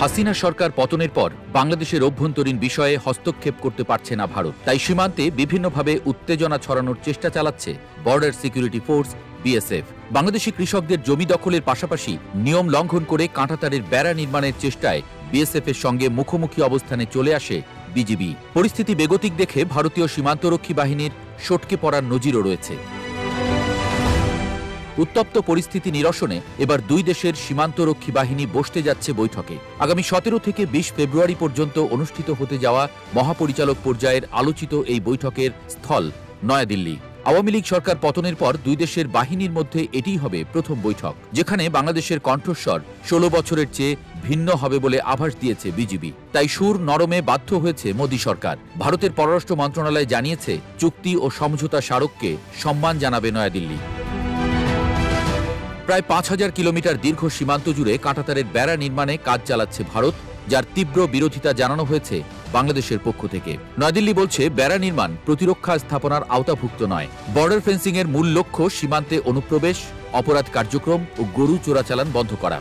হাসিনা সরকার পতনের পর বাংলাদেশের অভ্যন্তরীণ বিষয়ে হস্তক্ষেপ করতে পারছে না ভারত। তাই সীমান্তে বিভিন্নভাবে উত্তেজনা ছড়ানোর চেষ্টা চালাচ্ছে border security force BSF. Bangladeshi কৃষকদের জমি দখলের পাশাপাশি নিয়ম লঙ্ঘন করে কাঁটাতারের বেড়া নির্মাণের চেষ্টায় বিএসএফ এর সঙ্গে মুখোমুখি অবস্থানে চলে আসে বিজিবি। পরিস্থিতি বেগতিক দেখে ভারতীয় সীমান্তরক্ষী বাহিনীর সটকে পড়ার নজিরও রয়েছে। উত্তপ্ত পরিস্থিতি নিরসনে এবার দুই দেশের সীমান্তরক্ষী বাহিনী বসতে যাচ্ছে বৈঠকে। আগামী 17 থেকে 20 ফেব্রুয়ারি পর্যন্ত অনুষ্ঠিত হতে যাওয়া মহাপরিচালক পর্যায়ের আলোচিত এই বৈঠকের স্থল নয়াদিল্লি। আওয়ামী লীগ সরকার পতনের পর দুই দেশের বাহিনীর মধ্যে এটিই হবে প্রথম বৈঠক, যেখানে বাংলাদেশের কণ্ঠস্বর 16 বছরের চেয়ে ভিন্ন হবে বলে আভাস দিয়েছে বিজিবি। তাই সুর নরমে বাধ্য হয়েছে মোদী সরকার। ভারতের পররাষ্ট্র মন্ত্রণালয় জানিয়েছে, চুক্তি ও সমঝোতা স্মারককে সম্মান জানাবে নয়াদিল্লি। প্রায় 5000 কিলোমিটার দীর্ঘ সীমান্ত জুড়ে কাঁটাতারের বেড়া নির্মাণে কাজ চালাচ্ছে ভারত, যার তীব্র বিরোধিতা জানানো হয়েছে বাংলাদেশের পক্ষ থেকে। নয়াদিল্লি বলছে, বেড়া নির্মাণ প্রতিরক্ষা স্থাপনার আওতাভুক্ত নয়। বর্ডার ফেন্সিং এর মূল লক্ষ্য সীমান্তে অনুপ্রবেশ, অপরাধ কার্যক্রম ও গরু চোরাচালান বন্ধ করা।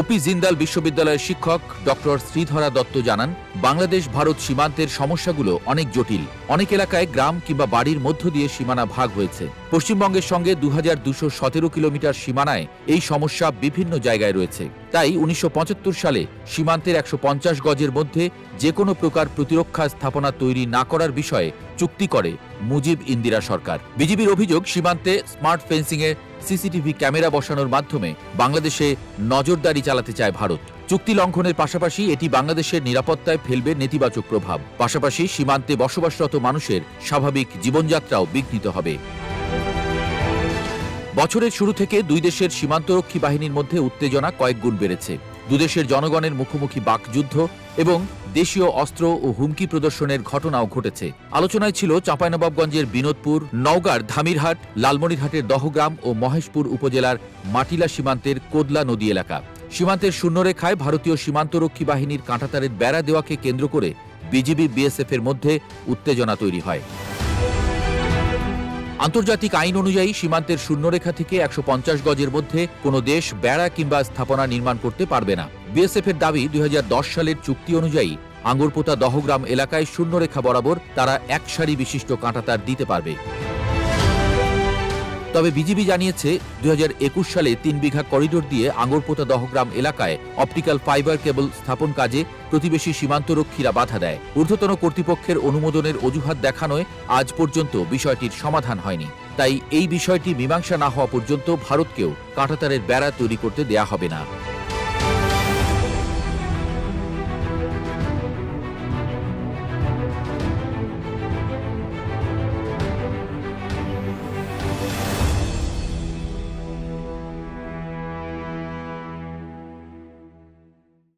ওপি জিন্দাল বিশ্ববিদ্যালয়ের শিক্ষক ডক্টর শ্রীধরা দত্ত জানান, বাংলাদেশ ভারত সীমান্তের সমস্যাগুলো অনেক জটিল। অনেক এলাকায় গ্রাম কিংবা বাড়ির মধ্য দিয়ে সীমানা ভাগ হয়েছে। পশ্চিমবঙ্গের সঙ্গে 2217 কিলোমিটার সীমানায় এই সমস্যা বিভিন্ন জায়গায় রয়েছে। তাই 1975 সালে সীমান্তের 150 গজের মধ্যে যে কোনো প্রকার প্রতিরক্ষা স্থাপনা তৈরি না করার বিষয়ে চুক্তি করে মুজিব ইন্দিরা সরকার। বিজিবির অভিযোগ, সীমান্তে স্মার্ট ফেন্সিংয়ে সিসিটিভি ক্যামেরা বসানোর মাধ্যমে বাংলাদেশে নজরদারি চালাতে চায় ভারত। চুক্তি লঙ্ঘনের পাশাপাশি এটি বাংলাদেশের নিরাপত্তায় ফেলবে নেতিবাচক প্রভাব। পাশাপাশি সীমান্তে বসবাসরত মানুষের স্বাভাবিক জীবনযাত্রাও বিঘ্নিত হবে। বছরের শুরু থেকে দুই দেশের সীমান্তরক্ষী বাহিনীর মধ্যে উত্তেজনা কয়েক গুণ বেড়েছে। দুদেশের জনগণের মুখোমুখি বাকযুদ্ধ এবং দেশীয় অস্ত্র ও হুমকি প্রদর্শনের ঘটনাও ঘটেছে। আলোচনায় ছিল চাঁপাইনবাবগঞ্জের বিনোদপুর, নওগাঁর ধামিরহাট, লালমনিরহাটের দহগ্রাম ও মহেশপুর উপজেলার মাটিলা সীমান্তের কোদলা নদী এলাকা। সীমান্তের শূন্যরেখায় ভারতীয় সীমান্তরক্ষী বাহিনীর কাঁটাতারের বেড়া দেওয়াকে কেন্দ্র করে বিজিবি বিএসএফ এর মধ্যে উত্তেজনা তৈরি হয়। আন্তর্জাতিক আইন অনুযায়ী সীমান্তের শূন্যরেখা থেকে 150 গজের মধ্যে কোনো দেশ বেড়া কিংবা স্থাপনা নির্মাণ করতে পারবে না। বিএসএফ এর দাবি, 2010 সালের চুক্তি অনুযায়ী আঙ্গুরপোতা দহগ্রাম এলাকায় শূন্যরেখা বরাবর তারা এক সারি বিশিষ্ট কাঁটাতার দিতে পারবে। তবে বিজিবি জানিয়েছে, 2021 সালে 3 বিঘা করিডোর দিয়ে আঙ্গুরপোতা দহগ্রাম এলাকায় অপটিক্যাল ফাইবার কেবল স্থাপন কাজে প্রতিবেশী সীমান্তরক্ষীরা বাধা দেয়। ঊর্ধ্বতন কর্তৃপক্ষের অনুমোদনের অজুহাত দেখানোয় আজ পর্যন্ত বিষয়টির সমাধান হয়নি। তাই এই বিষয়টি মীমাংসা না হওয়া পর্যন্ত ভারতকেও কাঁটাতারের বেড়া তৈরি করতে দেয়া হবে না।